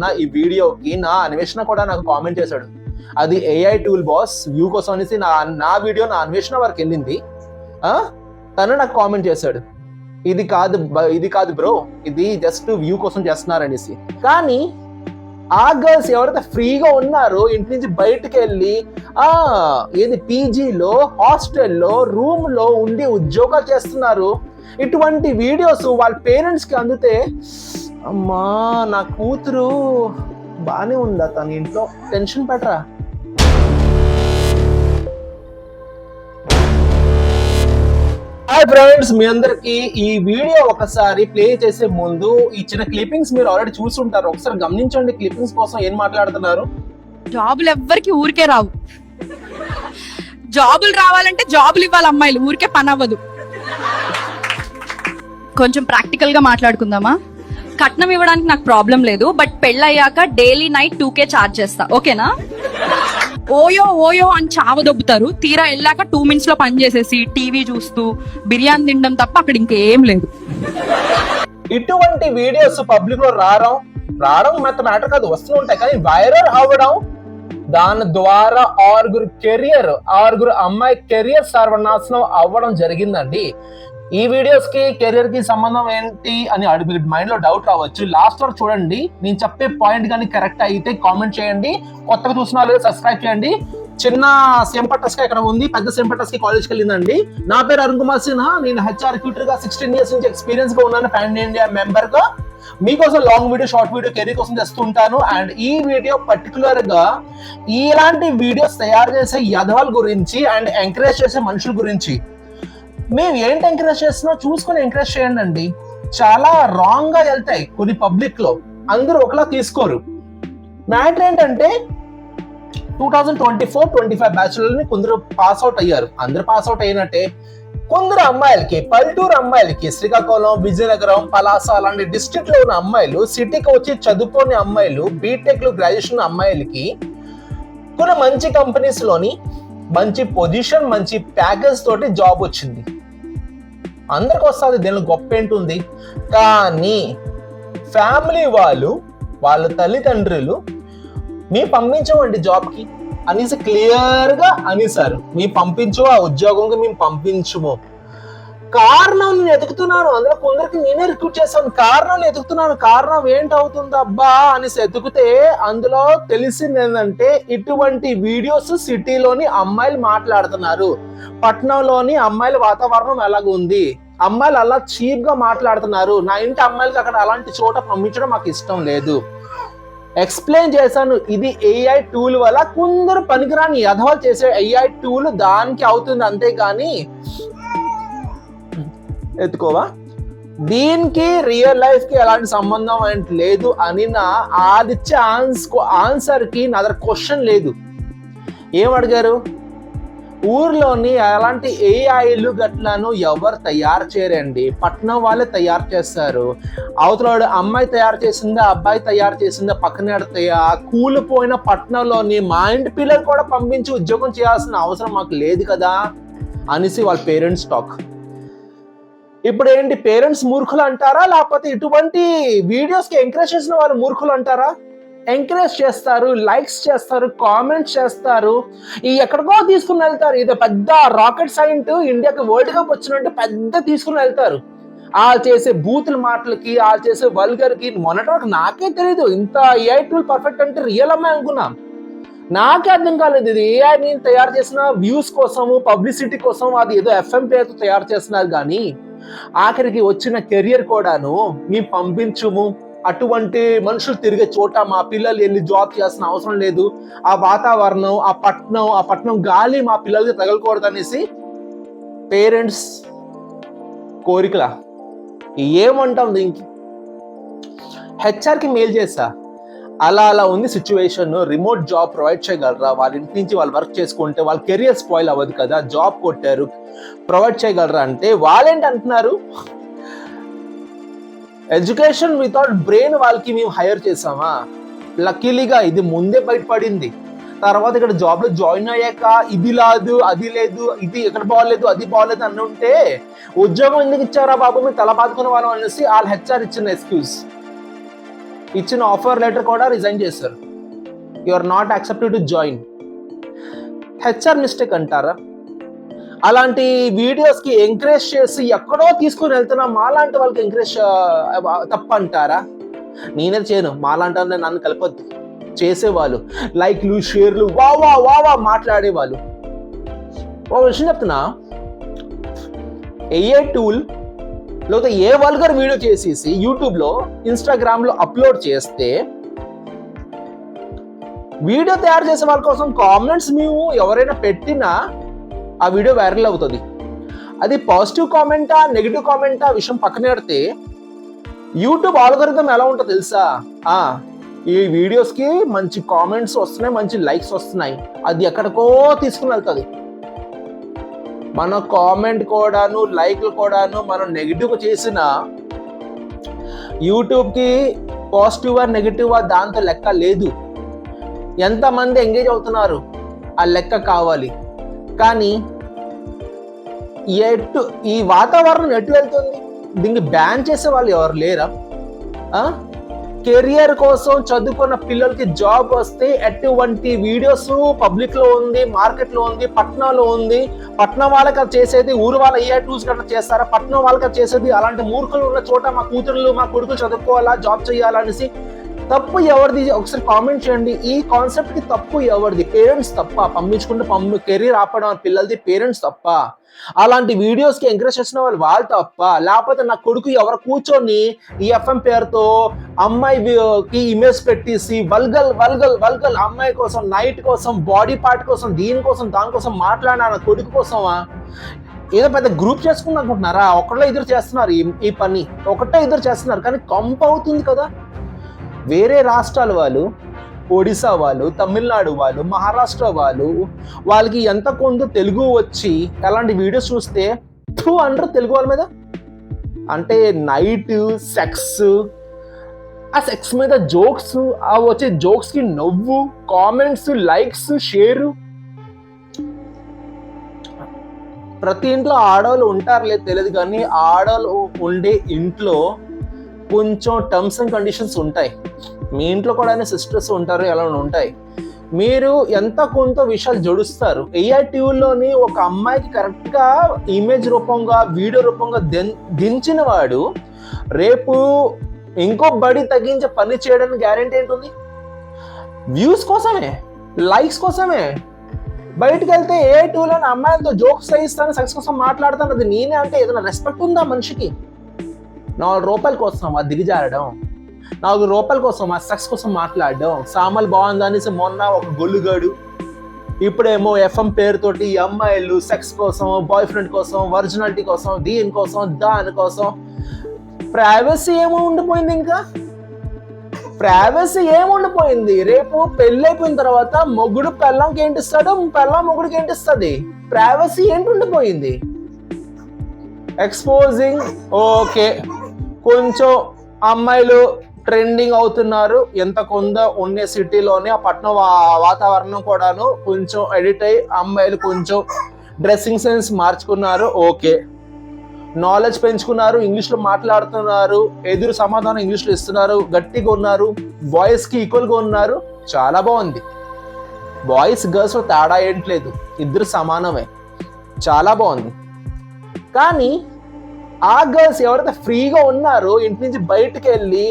మొన్న ఈ వీడియోకి నా అన్వేషణ కూడా నాకు కామెంట్ చేశాడు. అది ఏఐ టూల్ బాస్ వ్యూ కోసం అనేసి నా వీడియో నా అన్వేషణ వరకు వెళ్ళింది. తను నాకు కామెంట్ చేశాడు, ఇది కాదు బ్రో, ఇది జస్ట్ వ్యూ కోసం చేస్తున్నారు అనేసి. కానీ ఆ గర్ల్స్ ఎవరైతే ఫ్రీగా ఉన్నారో ఇంటి నుంచి బయటకు వెళ్ళి ఏది పీజీలో హాస్టల్లో రూమ్ లో ఉండి ఉద్యోగాలు చేస్తున్నారు, ఇటువంటి వీడియోస్ వాళ్ళ పేరెంట్స్ కి అందితే, అమ్మా నా కూతురు బానే ఉందా, తన ఇంట్లో టెన్షన్ పెట్టరా. హాయ్ ఫ్రెండ్స్, మీ అందరికి ఈ వీడియో ఒకసారి ప్లే చేసే ముందు ఇచ్చిన క్లిప్పింగ్స్ మీరు ఆల్రెడీ చూసుంటారు, ఒకసారి గమనించండి క్లిప్పింగ్స్ కోసం ఏం మాట్లాడుతున్నారు. జాబులు ఎవ్వరికి ఊరికే రావు. జాబులు రావాలంటే జాబులు ఇవ్వాలి అమ్మాయిలు, ఊరికే పని అవ్వదు. కొంచెం ప్రాక్టికల్ గా మాట్లాడుకుందామా? కట్నం ఇవ్వడానికి నాకు ప్రాబ్లం లేదు, బట్ పెళ్ళయ్యాక డైలీ నైట్ 2K చార్జ్ చేస్తా, ఓకేనా? ఓయో అని చావదొబ్బుతారు, తీరా వెళ్ళాక 2 minutes లో పని చేసేసి టీవీ చూస్తూ బిర్యానీ తినడం తప్ప అక్కడ ఇంకేం లేదు. ఇటువంటి వీడియోస్ పబ్లిక్ లో రావడం మ్యాటర్ కాదు, వస్తూ ఉంటాయి. కానీ వైరల్ అవ్వడం, దాని ద్వారా ఆరుగురు అమ్మాయి కెరియర్ సర్వనాశనం అవ్వడం జరిగిందండి. ఈ వీడియోస్ కి కెరియర్ కి సంబంధం ఏంటి అని మీకు మైండ్ లో డౌట్ రావచ్చు. లాస్ట్ వరకు చూడండి, నేను చెప్పే పాయింట్ కానీ కరెక్ట్ అయితే కామెంట్ చేయండి. కొత్తగా చూసిన వాళ్ళు సబ్స్క్రైబ్ చేయండి. చిన్న సెంపటస్ ఇక్కడ ఉంది, పెద్ద సెంపటస్ కి కాలేజ్కి వెళ్ళిందండి. నా పేరు అరుణ్ కుమార్ సిన్హా, నేను హెచ్ఆర్ రిక్రూటర్ గా 16 years నుంచి ఎక్స్పీరియన్స్ గా ఉన్నాను, పాన్ ఇండియా మెంబర్ గా. మీకోసం long video, short video career కోసం చేస్తుంటాను. అండ్ ఈ వీడియో పర్టికులర్ గా ఇలాంటి వీడియోస్ తయారు చేసే యదవాల గురించి అండ్ ఎంకరేజ్ చేసే మనుషుల గురించి. మేము ఏంటి ఎంకరేజ్ చేస్తున్నా చూసుకొని ఎంకరేజ్ చేయండి అండి. చాలా రాంగ్ గా వెళ్తాయి కొన్ని పబ్లిక్ లో, అందరూ ఒకలా తీసుకోరు. మ్యాటర్ ఏంటంటే 2024-25 బ్యాచులర్ని కొందరు పాస్ అవుట్ అయ్యారు. అందరు పాస్ అవుట్ అయినట్టే కొందరు అమ్మాయిలకి, పల్లెటూరు అమ్మాయిలకి, శ్రీకాకుళం, విజయనగరం, పలాస అలాంటి డిస్ట్రిక్ట్ లో ఉన్న అమ్మాయిలు, సిటీకి వచ్చి చదువుకోని అమ్మాయిలు, బీటెక్ గ్రాడ్యుయేషన్ అమ్మాయిలకి కొన్ని మంచి కంపెనీస్ లోని మంచి పొజిషన్, మంచి ప్యాకేజ్ తోటి జాబ్ వచ్చింది. అందరికి వస్తుంది, దీనిలో గొప్ప ఏంటుంది. కానీ ఫ్యామిలీ వాళ్ళ తల్లిదండ్రులు మీ పంపించమండి జాబ్కి అనేసి క్లియర్ గా అనేసారు. మీ పంపించు, ఆ ఉద్యోగంకి మేము పంపించము. కారణం నేను ఎతుకుతున్నాను, అందులో కొందరికి నేనే రిక్రూట్ చేస్తాను. కారణం నేను ఎతుకుతున్నాను, కారణం ఏంటవుతుంది అబ్బా అనేసి ఎతుకుతే అందులో తెలిసింది ఏంటంటే, ఇటువంటి వీడియోస్ సిటీలోని అమ్మాయిలు మాట్లాడుతున్నారు. పట్టణంలోని అమ్మాయిల వాతావరణం ఎలాగుంది, అమ్మాయిలు అలా చీప్ గా మాట్లాడుతున్నారు. నా ఇంటి అమ్మాయిలకి అక్కడ అలాంటి చోట పంపించడం మాకు ఇష్టం లేదు. ఎక్స్ప్లెయిన్ చేశాను, ఇది ఏఐ టూల్ వల్ల కొందరు పనికిరాని యధవాలు చేసే ఏఐ టూల్ దానికి అవుతుంది, అంతేగాని ఎత్తుకోవా దీనికి రియల్ లైఫ్ కి ఎలాంటి సంబంధం ఏంటి లేదు అని ఆదిచ్చే ఆన్సర్ కి నా దగ్గర క్వశ్చన్ లేదు. ఏమడిగారు, ఊర్లోని అలాంటి ఏఐలు గట్లను ఎవరు తయారు చేయరండి, పట్నం వాళ్ళే తయారు చేస్తారు. అవతల అమ్మాయి తయారు చేసిందా, అబ్బాయి తయారు చేసిందా పక్కన కూలిపోయిన పట్నంలోని మా ఇంటి పిల్లలు కూడా పంపించి ఉద్యోగం చేయాల్సిన అవసరం మాకు లేదు కదా అనేసి వాళ్ళ పేరెంట్స్ టాక్. ఇప్పుడు ఏంటి, పేరెంట్స్ మూర్ఖులు అంటారా, లేకపోతే ఇటువంటి వీడియోస్ కి ఎంకరేజ్ చేసిన వాళ్ళు మూర్ఖులు అంటారా? ఎంకరేజ్ చేస్తారు, లైక్స్ చేస్తారు, కామెంట్స్ చేస్తారు, ఎక్కడికో తీసుకుని వెళ్తారు. ఇది పెద్ద రాకెట్ సైంట్, ఇండియాకి వరల్డ్ కప్ వచ్చినట్టు పెద్ద తీసుకుని వెళ్తారు. వాళ్ళు చేసే బూతుల మాటలకి, వాళ్ళు చేసే వల్గర్ కి. మొన్నటి వరకు నాకే తెలియదు ఇంత ఏఐ టూల్ పర్ఫెక్ట్ అంటే రియల్ అమ్మాయి అనుకున్నా. నాకే అర్థం కాలేదు, ఇది ఏఐ నేను తయారు చేసిన వ్యూస్ కోసము, పబ్లిసిటీ కోసం, అది ఏదో ఎఫ్ఎం పేరుతో తయారు చేస్తున్నారు. కానీ ఆఖరికి వచ్చిన కెరియర్ కూడాను మేము పంపించుము, అటువంటి మనుషులు తిరిగే చోట మా పిల్లలు వెళ్ళి జాబ్ చేయాల్సిన అవసరం లేదు, ఆ వాతావరణం, ఆ పట్నం గాలి మా పిల్లలకి తగలకూడదు అనేసి పేరెంట్స్ కోరికలా ఏమంటాం దీనికి. హెచ్ఆర్కి మెయిల్ చేసా, అలా ఉంది సిచ్యువేషన్, రిమోట్ జాబ్ ప్రొవైడ్ చేయగలరా, వాళ్ళ ఇంటి నుంచి వాళ్ళు వర్క్ చేసుకుంటే వాళ్ళ కెరియర్ స్పాయిల్ అవ్వదు కదా, జాబ్ కొట్టారు ప్రొవైడ్ చేయగలరా అంటే వాళ్ళేంటి అంటున్నారు, ఎడ్యుకేషన్ వితౌట్ బ్రెయిన్ వాళ్ళకి మేము హైర్ చేసామా. లక్కీలీగా ఇది ముందే బయటపడింది. తర్వాత ఇక్కడ జాబ్ లో జాయిన్ అయ్యాక ఇది లేదు, అది లేదు, ఇది ఎక్కడ బాగోలేదు, అది బాగోలేదు అని ఉంటే ఉద్యోగం ఎందుకు ఇచ్చారా బాబు, మీరు తల బాదుకునే వాళ్ళం అనేసి వాళ్ళ హెచ్ఆర్ ఇచ్చిన ఎక్స్క్యూజ్. ఇచ్చిన ఆఫర్ లెటర్ కూడా రిజైన్ చేశారు. You are not accepted to join. HR mistake అంటారా? అలాంటి వీడియోస్కి ఎంకరేజ్ చేసి ఎక్కడో తీసుకుని వెళ్తున్నా మాలాంటి వాళ్ళకి ఎంకరేజ్ తప్ప అంటారా? నేనే చేయను, మాలాంటి వాళ్ళని నన్ను కలపొద్దు. చేసేవాళ్ళు లైక్లు షేర్లు వావా వావా మాట్లాడేవాళ్ళు. ఒక విషయం చెప్తున్నా, ఏఐ టూల్ లేకపోతే ఏ వల్గర్ వీడియో చేసేసి యూట్యూబ్లో ఇన్స్టాగ్రామ్లో అప్లోడ్ చేస్తే వీడియో తయారు చేసే వాళ్ళ కోసం కామెంట్స్ మేము ఎవరైనా పెట్టినా ఆ వీడియో వైరల్ అవుతుంది. అది పాజిటివ్ కామెంటా నెగిటివ్ కామెంటా విషయం పక్కన పెడితే యూట్యూబ్ ఆల్గోరిథం ఎలా ఉంటుందో తెలుసా? ఈ వీడియోస్కి మంచి కామెంట్స్ వస్తున్నాయి, మంచి లైక్స్ వస్తున్నాయి, అది ఎక్కడికో తీసుకుని వెళ్తుంది. మన కామెంట్ కూడాను లైక్లు కూడాను మనం నెగిటివ్ చేసిన యూట్యూబ్కి పాజిటివ్ నెగిటివ్ దాంతో లెక్క లేదు. ఎంతమంది ఎంగేజ్ అవుతున్నారు ఆ లెక్క కావాలి. కానీ ఈ వాతావరణం ఎటు వెళ్తుంది? దీన్ని బ్యాన్ చేసే వాళ్ళు ఎవరు లేరా? కెరియర్ కోసం చదువుకున్న పిల్లలకి జాబ్ వస్తే ఎటువంటి వీడియోస్ పబ్లిక్ లో ఉంది, మార్కెట్ లో ఉంది, పట్నంలో ఉంది. పట్నం వాళ్ళకి అది చేసేది, ఊరు వాళ్ళ ఏ టూల్స్ కన్నా చేస్తారా? పట్నం వాళ్ళకి అది చేసేది. అలాంటి మూర్ఖులు ఉన్న చోట మా కూతురులు మా కొడుకులు చదువుకోవాలా, జాబ్ చేయాలనేసి తప్పు ఎవరిది? ఒకసారి కామెంట్ చేయండి. ఈ కాన్సెప్ట్ కి తప్పు ఎవరిది? పేరెంట్స్ తప్ప? పంపించుకుంటే కెరీర్ ఆపడం పిల్లలది పేరెంట్స్ తప్ప? అలాంటి వీడియోస్ కి ఎంకరేజ్ చేసిన వాళ్ళు తప్ప? లేకపోతే నా కొడుకు ఎవరు కూర్చొని ఈ ఎఫ్ఎం పేరుతో అమ్మాయికి ఇమేజ్ పెట్టేసి వల్గల్ వల్గల్ వల్గల్ అమ్మాయి కోసం, నైట్ కోసం, బాడీ పార్ట్ కోసం, దీనికోసం దానికోసం మాట్లాడిన నా కొడుకు కోసమా? ఏదో పెద్ద గ్రూప్ చేసుకుని అనుకుంటున్నారా? ఒకళ్ళో ఇద్దరు చేస్తున్నారు ఈ పని, ఒకటే ఇద్దరు చేస్తున్నారు, కానీ కంప్ అవుతుంది కదా. వేరే రాష్ట్రాల వాళ్ళు, ఒడిశా వాళ్ళు, తమిళనాడు వాళ్ళు, మహారాష్ట్ర వాళ్ళకి ఎంత కొంత తెలుగు వచ్చి అలాంటి వీడియోస్ చూస్తే అంటారు తెలుగు వాళ్ళ మీద. అంటే నైట్ సెక్స్, ఆ సెక్స్ మీద జోక్స్, ఆ వచ్చే జోక్స్కి నవ్వు, కామెంట్స్, లైక్స్, షేరు. ప్రతి ఇంట్లో ఆడవాళ్ళు ఉంటారు లేదు తెలియదు, కానీ ఆడవాళ్ళు ఉండే ఇంట్లో కొంచెం టర్మ్స్ అండ్ కండిషన్స్ ఉంటాయి. మీ ఇంట్లో కూడా సిస్టర్స్ ఉంటారు, ఎలా ఉంటాయి. మీరు ఎంత కొంత విషయాలు జోడిస్తారు. ఏఐ టీవీలోని ఒక అమ్మాయికి కరెక్ట్గా ఇమేజ్ రూపంగా, వీడియో రూపంగా దించిన వాడు రేపు ఇంకో బడి తగ్గించే పని చేయడానికి గ్యారెంటీ ఏంటుంది? వ్యూస్ కోసమే, లైక్స్ కోసమే. బయటకు వెళ్తే ఏఐ టీవీలోని అమ్మాయిలతో జోక్స్ చేయిస్తాను, సెక్స్ కోసం మాట్లాడతాను, అది నేనే అంటే ఏదైనా రెస్పెక్ట్ ఉందా మనిషికి? ₹4 కోసం ఆ దిగజారడం, ₹4 కోసం ఆ సెక్స్ కోసం మాట్లాడడం, సామాన్లు బాగుంది అనేసి మొన్న ఒక గొల్లుగాడు, ఇప్పుడేమో ఎఫ్ఎం పేరుతోటి అమ్మాయిలు సెక్స్ కోసం, బాయ్ ఫ్రెండ్ కోసం, ఒరిజినాలిటీ కోసం, దీనికోసం దానికోసం. ప్రైవసీ ఏమో ఉండిపోయింది. ఇంకా ప్రైవసీ ఏముండిపోయింది? రేపు పెళ్ళైపోయిన తర్వాత మొగుడు పెళ్ళంకి ఏంటిస్తాడు, పెళ్ళం మొగుడికి ఏంటిస్తుంది? ప్రైవసీ ఏంటి ఉండిపోయింది? ఎక్స్పోజింగ్ ఓకే, కొంచెం అమ్మాయిలు ట్రెండింగ్ అవుతున్నారు, ఎంత కొంత ఉన్న సిటీలోనే ఆ పట్టణం వాతావరణం కూడాను కొంచెం ఎడిట్ అయ్యి అమ్మాయిలు కొంచెం డ్రెస్సింగ్ సెన్స్ మార్చుకున్నారు, ఓకే. నాలెడ్జ్ పెంచుకున్నారు, ఇంగ్లీష్లో మాట్లాడుతున్నారు, ఎదురు సమాధానం ఇంగ్లీష్లో ఇస్తున్నారు, గట్టిగా ఉన్నారు, బాయ్స్కి ఈక్వల్గా ఉన్నారు, చాలా బాగుంది. బాయ్స్ గర్ల్స్ తేడా ఏంట్లేదు, ఇద్దరు సమానమే, చాలా బాగుంది. కానీ ఆ గర్ల్స్ ఎవరైతే ఫ్రీగా ఉన్నారో ఇంటి నుంచి బయటకు వెళ్ళి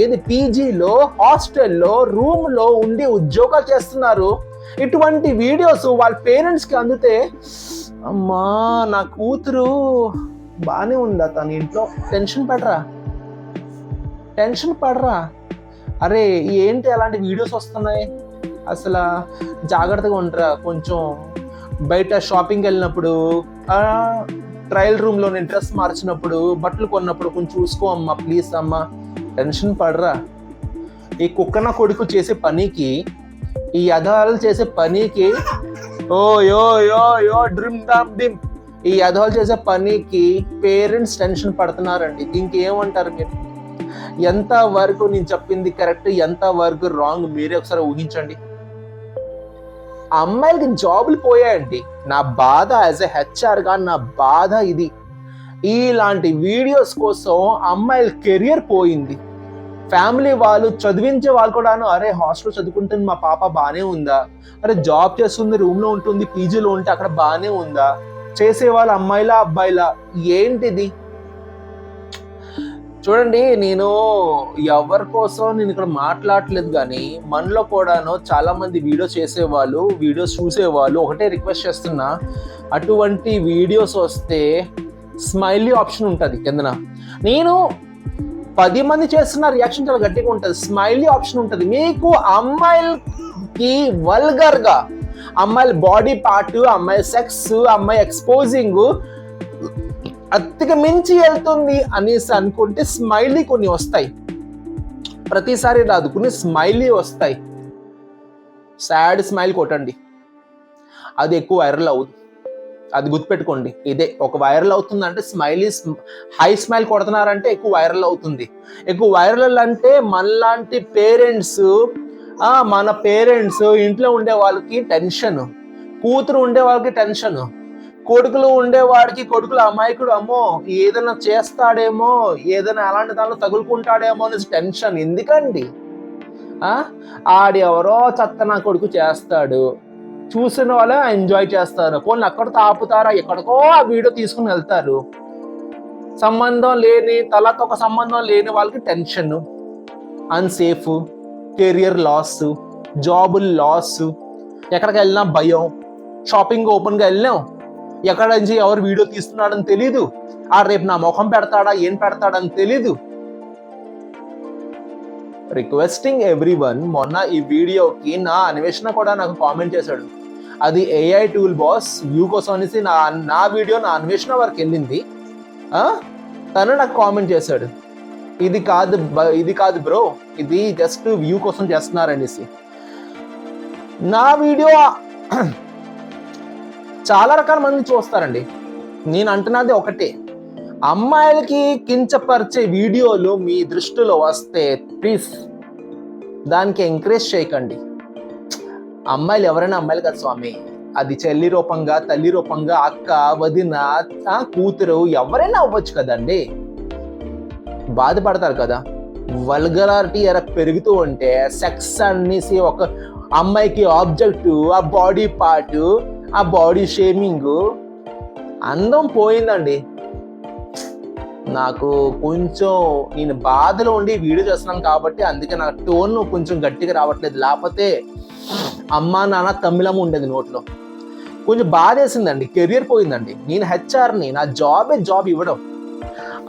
ఏది పీజీలో, హాస్టల్లో, రూమ్లో ఉండి ఉద్యోగాలు చేస్తున్నారు, ఇటువంటి వీడియోస్ వాళ్ళ పేరెంట్స్కి అందితే, అమ్మా నా కూతురు బాగానే ఉందా తన ఇంట్లో, టెన్షన్ పడరా. అరే ఏంటి అలాంటి వీడియోస్ వస్తున్నాయి, అసలు జాగ్రత్తగా ఉంటారా. కొంచెం బయట షాపింగ్కి వెళ్ళినప్పుడు, ట్రయల్ రూమ్లో నేను డ్రెస్ మార్చినప్పుడు, బట్టలు కొన్నప్పుడు కొంచెం చూసుకో అమ్మా ప్లీజ్ అమ్మా. టెన్షన్ పడరా. ఈ కుక్కన కొడుకు చేసే పనికి, ఈ యథాలు చేసే పనికి డ్రిమ్ డామ్ డిమ్, ఈ యథాలు చేసే పనికి పేరెంట్స్ టెన్షన్ పడుతున్నారండి. ఇంకేమంటారు మీరు? ఎంత వరకు నేను చెప్పింది కరెక్ట్, ఎంత వరకు రాంగ్ మీరే ఒకసారి ఊహించండి. అమ్మాయిలకి జాబులు పోయాయండి. నా బాధ యాజ్ ఎ హెచ్ఆర్గా నా బాధ ఇది. ఇలాంటి వీడియోస్ కోసం అమ్మాయిల కెరియర్ పోయింది. ఫ్యామిలీ వాళ్ళు, చదివించే వాళ్ళు కూడాను, అరే హాస్టల్ చదువుకుంటుంది మా పాప బాగానే ఉందా, అరే జాబ్ చేస్తుంది రూమ్లో ఉంటుంది పీజీలో ఉంటే అక్కడ బాగానే ఉందా, చేసే వాళ్ళు అమ్మాయిలా అబ్బాయిలా, ఏంటిది? చూడండి, నేను ఎవరి కోసం నేను ఇక్కడ మాట్లాడలేదు, కానీ మనలో కూడాను చాలా మంది వీడియోస్ చేసేవాళ్ళు, వీడియోస్ చూసేవాళ్ళు ఒకటే రిక్వెస్ట్ చేస్తున్నా, అటువంటి వీడియోస్ వస్తే స్మైలీ ఆప్షన్ ఉంటుంది కిందన. నేను 10 మంది చేస్తున్న రియాక్షన్ చాలా గట్టిగా ఉంటుంది, స్మైలీ ఆప్షన్ ఉంటుంది. మీకు అమ్మాయిలకి వల్గర్గా అమ్మాయిల బాడీ పార్ట్, అమ్మాయి సెక్స్, అమ్మాయి ఎక్స్పోజింగ్ అతిగా మించి వెళ్తుంది అనేసి అనుకుంటే స్మైలీ కొన్ని వస్తాయి, ప్రతిసారి రాదు, కొన్ని స్మైలీ వస్తాయి. సాడ్ స్మైల్ కొట్టండి, అది ఎక్కువ వైరల్ అవుతుంది, అది గుర్తుపెట్టుకోండి. ఇదే ఒక వైరల్ అవుతుందంటే స్మైలీ, హై స్మైల్ కొడుతున్నారంటే ఎక్కువ వైరల్ అవుతుంది. ఎక్కువ వైరల్ అంటే మనలాంటి పేరెంట్స్, మన పేరెంట్స్ ఇంట్లో ఉండే వాళ్ళకి టెన్షన్, కూతురు ఉండే వాళ్ళకి టెన్షన్, కొడుకులు ఉండేవాడికి, కొడుకులు అమాయకుడు, అమ్మో ఏదైనా చేస్తాడేమో, ఏదైనా అలాంటి దానిలో తగులుకుంటాడేమో అనేసి టెన్షన్. ఎందుకండి? ఆడి ఎవరో చెత్త నా కొడుకు చేస్తాడు, చూసిన వాళ్ళే ఎంజాయ్ చేస్తారు, పోనీ అక్కడితో ఆపుతారా, ఎక్కడికో ఆ వీడియో తీసుకుని వెళ్తారు. సంబంధం లేని, తలతో ఒక సంబంధం లేని వాళ్ళకి టెన్షన్, అన్సేఫ్, కెరియర్ లాస్, జాబుల్ లాస్, ఎక్కడికి వెళ్ళినా భయం, షాపింగ్ ఓపెన్గా వెళ్ళాం, ఎక్కడ నుంచి ఎవరు వీడియో తీస్తున్నాడని తెలీదు, రేపు నా ముఖం పెడతాడా ఏం పెడతాడని తెలీదు. రిక్వెస్టింగ్ ఎవ్రీవన్, మొన్న ఈ వీడియోకి నా అన్వేషణ కూడా నాకు కామెంట్ చేశాడు, అది AI టూల్ బాస్ వ్యూ కోసం అనేసి నా వీడియో నా అన్వేషణ వరకు వెళ్ళింది, తను నాకు కామెంట్ చేశాడు, ఇది కాదు బ్రో, ఇది జస్ట్ వ్యూ కోసం చేస్తున్నారనేసి. నా వీడియో చాలా రకాల మంది చూస్తారండి. నేను అంటున్నది ఒకటే, అమ్మాయిలకి కించపరిచే వీడియోలు మీ దృష్టిలో వస్తే ప్లీజ్ దానికి ఎంకరేజ్ చేయకండి. అమ్మాయిలు ఎవరైనా అమ్మాయిలు కదా స్వామి, అది చెల్లి రూపంగా, తల్లి రూపంగా, అక్క, వదిన, కూతురు ఎవరైనా అవ్వచ్చు కదండి. బాధపడతారు కదా. వల్గరారిటీ ఎర పెరుగుతూ ఉంటే, సెక్స్ అనేసి ఒక అమ్మాయికి ఆబ్జెక్టు, ఆ బాడీ పార్ట్, ఆ బాడీ షేమింగ్, అందం పోయిందండి. నాకు కొంచెం, నేను బాధలో ఉండి వీడియో చేస్తున్నాను కాబట్టి అందుకే నా టోన్ కొంచెం గట్టిగా రావట్లేదు, లేకపోతే అమ్మా నాన్న తమిళం ఉండేది నోట్లో. కొంచెం బాధ వేసిందండి, కెరియర్ పోయిందండి. నేను హెచ్ఆర్ని, నా జాబ్ ఇవ్వడం,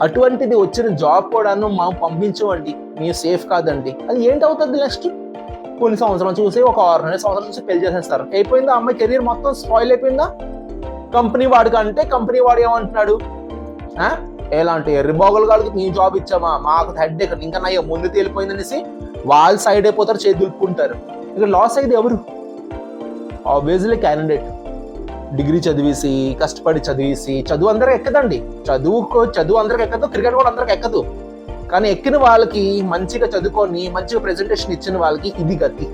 అటువంటిది వచ్చిన జాబ్ కూడాను మాకు పంపించవండి, మీరు సేఫ్ కాదండి. అది ఏంటవుతుంది నెక్స్ట్? కొన్ని సంవత్సరాలు చూసి, ఒక 6 సంవత్సరాలు చూసి పెళ్లి చేసేస్తారు, అయిపోయిందా అమ్మాయి కెరీర్ మొత్తం స్పాయిల్ అయిపోయిందా? కంపెనీ వాడికి అంటే కంపెనీ వాడు ఏమంటున్నాడు, ఎలాంటి ఎర్రిబాగులు కాళ్ళకి నీ జాబ్ ఇచ్చామా, మాకు హెడ్ ఎక్కడ ఇంకా నా ముందు తేలిపోయింది అనేసి వాళ్ళు సైడ్ అయిపోతారు, చేతి దులుపుకుంటారు. ఇక్కడ లాస్ అయ్యేది ఎవరు? Obviously candidate. డిగ్రీ చదివేసి, కష్టపడి చదివేసి, చదువు అందరికి ఎక్కదండి, చదువు అందరికి ఎక్కదు, క్రికెట్ కూడా అందరికి ఎక్కదు, కానీ ఎక్కిన వాళ్ళకి, మంచిగా చదువుకొని మంచిగా ప్రెజెంటేషన్ ఇచ్చిన వాళ్ళకి ఇది గతి.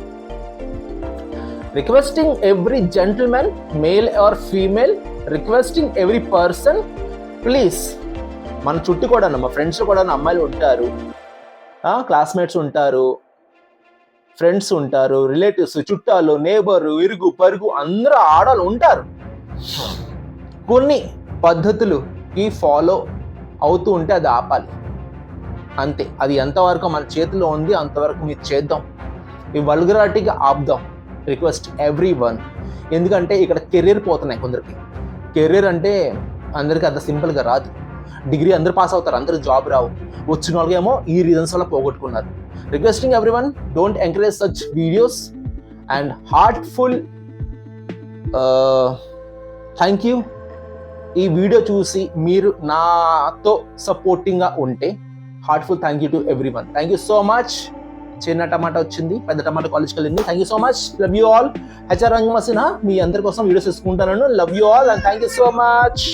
Requesting every gentlemen, male or female, requesting every person, please. మన చుట్టూ కూడా, మా ఫ్రెండ్స్ కూడా అమ్మాయిలు ఉంటారు, క్లాస్మేట్స్ ఉంటారు, ఫ్రెండ్స్ ఉంటారు, రిలేటివ్స్, చుట్టాలు, నేబరు, ఇరుగు పరుగు అందరూ ఆడవాళ్ళు ఉంటారు. కొన్ని పద్ధతులుకి ఫాలో అవుతూ ఉంటే అది ఆపాలి, అంతే. అది ఎంతవరకు మన చేతిలో ఉంది అంతవరకు మీరు చేద్దాం, ఈ వల్గరారిటీగా ఆపుదాం. Request every one. ఎందుకంటే ఇక్కడ కెరీర్ పోతున్నాయి కొందరికి. కెరీర్ అంటే అందరికీ అంత సింపుల్గా రాదు. డిగ్రీ అందరూ పాస్ అవుతారు, అందరూ జాబ్ రావు. వచ్చిన వాళ్ళకేమో ఈ రీజన్స్ వల్ల పోగొట్టుకున్నారు. Requesting every one, don't encourage such videos. And heartful thank you. ఈ వీడియో చూసి మీరు నాతో సపోర్టింగ్గా ఉంటే heartful thank you to every one. Thank you so much. చిన్న టమాటా వచ్చింది, పెద్ద టమాటా కాలేజ్కి వెళ్ళింది. Thank you so much. Love you all. HR రంగమసిన మీ అందరి కోసం వీడియోస్ తీసుకుంటాను. Love you all and thank you so much.